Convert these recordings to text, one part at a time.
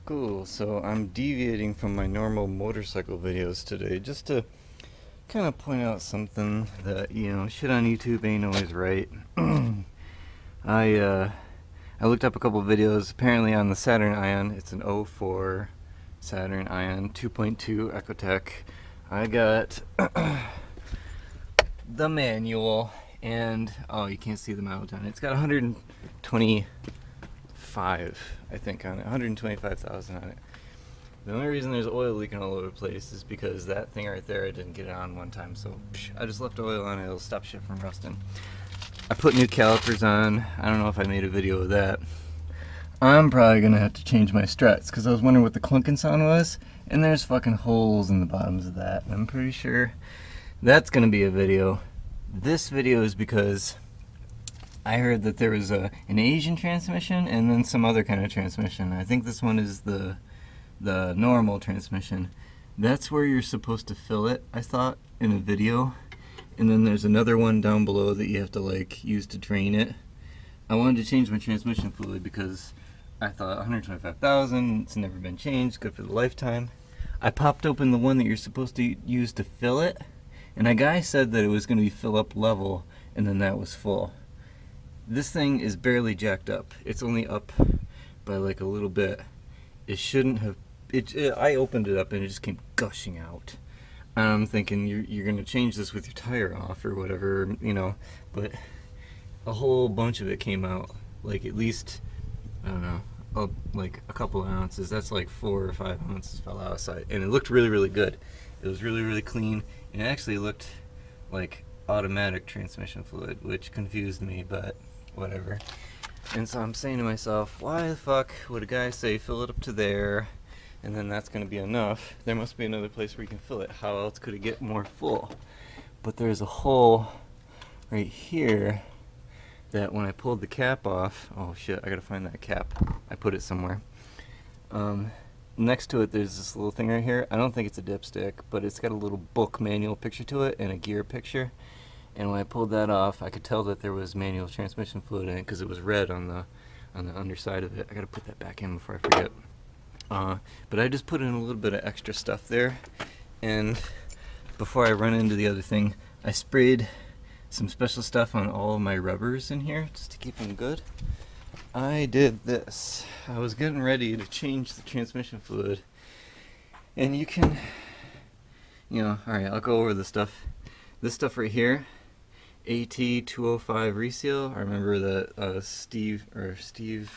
Cool, so I'm deviating from my normal motorcycle videos today just to kind of point out something that, shit on YouTube ain't always right. I uh, I looked up a couple videos. Apparently on the Saturn Ion, it's an '04 Saturn Ion 2.2 Ecotech. I got the manual, and oh, you can't see the mileage on it. It's got 125, I think, on it. 125,000 on it. The only reason there's oil leaking all over the place is because that thing right there, I didn't get it on one time, so I just left oil on it. It'll stop shit from rusting. I put new calipers on. I don't know if I made a video of that. I'm probably gonna have to change my struts because I was wondering what the clunking sound was, and there's fucking holes in the bottoms of that, and I'm pretty sure that's gonna be a video. This video is because I heard that there was an Asian transmission and then some other kind of transmission. I think this one is the normal transmission. That's where you're supposed to fill it, I thought, in a video. And then there's another one down below that you have to use to drain it. I wanted to change my transmission fluid because I thought 125,000, it's never been changed, good for the lifetime. I popped open the one that you're supposed to use to fill it, and a guy said that it was going to be fill up level, and then that was full. This thing is barely jacked up. It's only up by like a little bit. It shouldn't have. I opened it up and it just came gushing out. I'm thinking you're going to change this with your tire off or whatever, but a whole bunch of it came out. Like at least, I don't know, like a couple of ounces. That's like 4 or 5 ounces fell outside. And it looked really, really good. It was really, really clean. And it actually looked like automatic transmission fluid, which confused me, but whatever. And so I'm saying to myself, why the fuck would a guy say fill it up to there and then that's going to be enough? There must be another place where you can fill it. How else could it get more full? But there's a hole right here that when I pulled the cap off, oh shit, I gotta find that cap. I put it somewhere. Next to it there's this little thing right here. I don't think it's a dipstick, but it's got a little book manual picture to it and a gear picture. And when I pulled that off, I could tell that there was manual transmission fluid in it because it was red on the underside of it. I gotta put that back in before I forget. But I just put in a little bit of extra stuff there, and before I run into the other thing, I sprayed some special stuff on all of my rubbers in here just to keep them good. I did this. I was getting ready to change the transmission fluid, and you can, alright, I'll go over the stuff. This stuff right here, AT205 reseal. I remember that Steve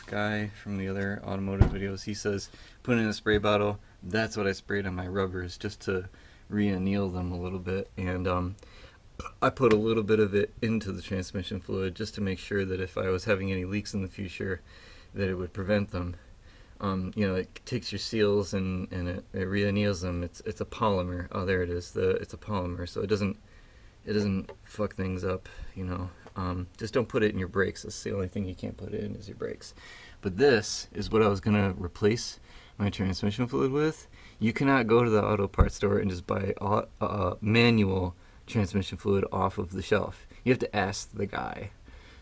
guy from the other automotive videos, he says put it in a spray bottle. That's what I sprayed on my rubbers just to re-anneal them a little bit, and I put a little bit of it into the transmission fluid just to make sure that if I was having any leaks in the future that it would prevent them. It takes your seals and it re-anneals them. It's a polymer. Oh, there it is. It's a polymer, so it doesn't fuck things up, just don't put it in your brakes. That's the only thing you can't put it in is your brakes. But this is what I was gonna replace my transmission fluid with. You cannot go to the auto parts store and just buy manual transmission fluid off of the shelf. You have to ask the guy.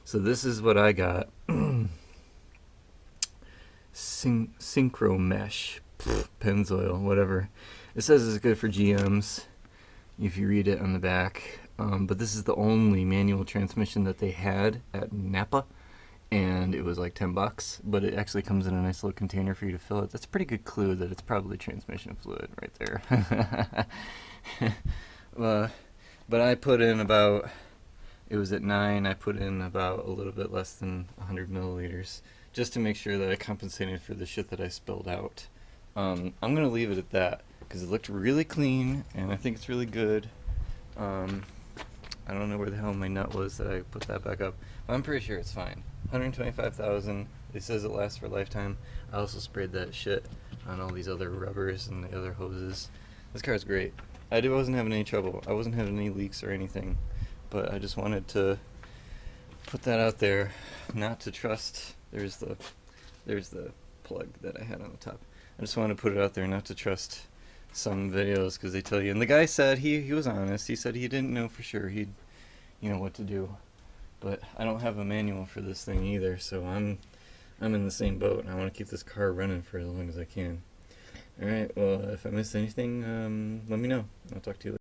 So this is what I got. Synchro mesh, Pennzoil, whatever. It says it's good for GMs if you read it on the back. But this is the only manual transmission that they had at Napa, and it was like $10, but it actually comes in a nice little container for you to fill it. That's a pretty good clue that it's probably transmission fluid right there. But I put in about, it was at 9, I put in about a little bit less than 100 milliliters, just to make sure that I compensated for the shit that I spilled out. I'm going to leave it at that, because it looked really clean, and I think it's really good. I don't know where the hell my nut was that I put that back up, but I'm pretty sure it's fine. 125,000, it says it lasts for a lifetime. I also sprayed that shit on all these other rubbers and the other hoses. This car's great. I wasn't having any trouble. I wasn't having any leaks or anything, but I just wanted to put that out there, not to trust. There's the plug that I had on the top. I just wanted to put it out there not to trust some videos because they tell you, and the guy said he was honest. He said he didn't know for sure what to do, but I don't have a manual for this thing either, so I'm I'm in the same boat, and I want to keep this car running for as long as I can. Alright, well, if I miss anything, let me know. I'll talk to you later.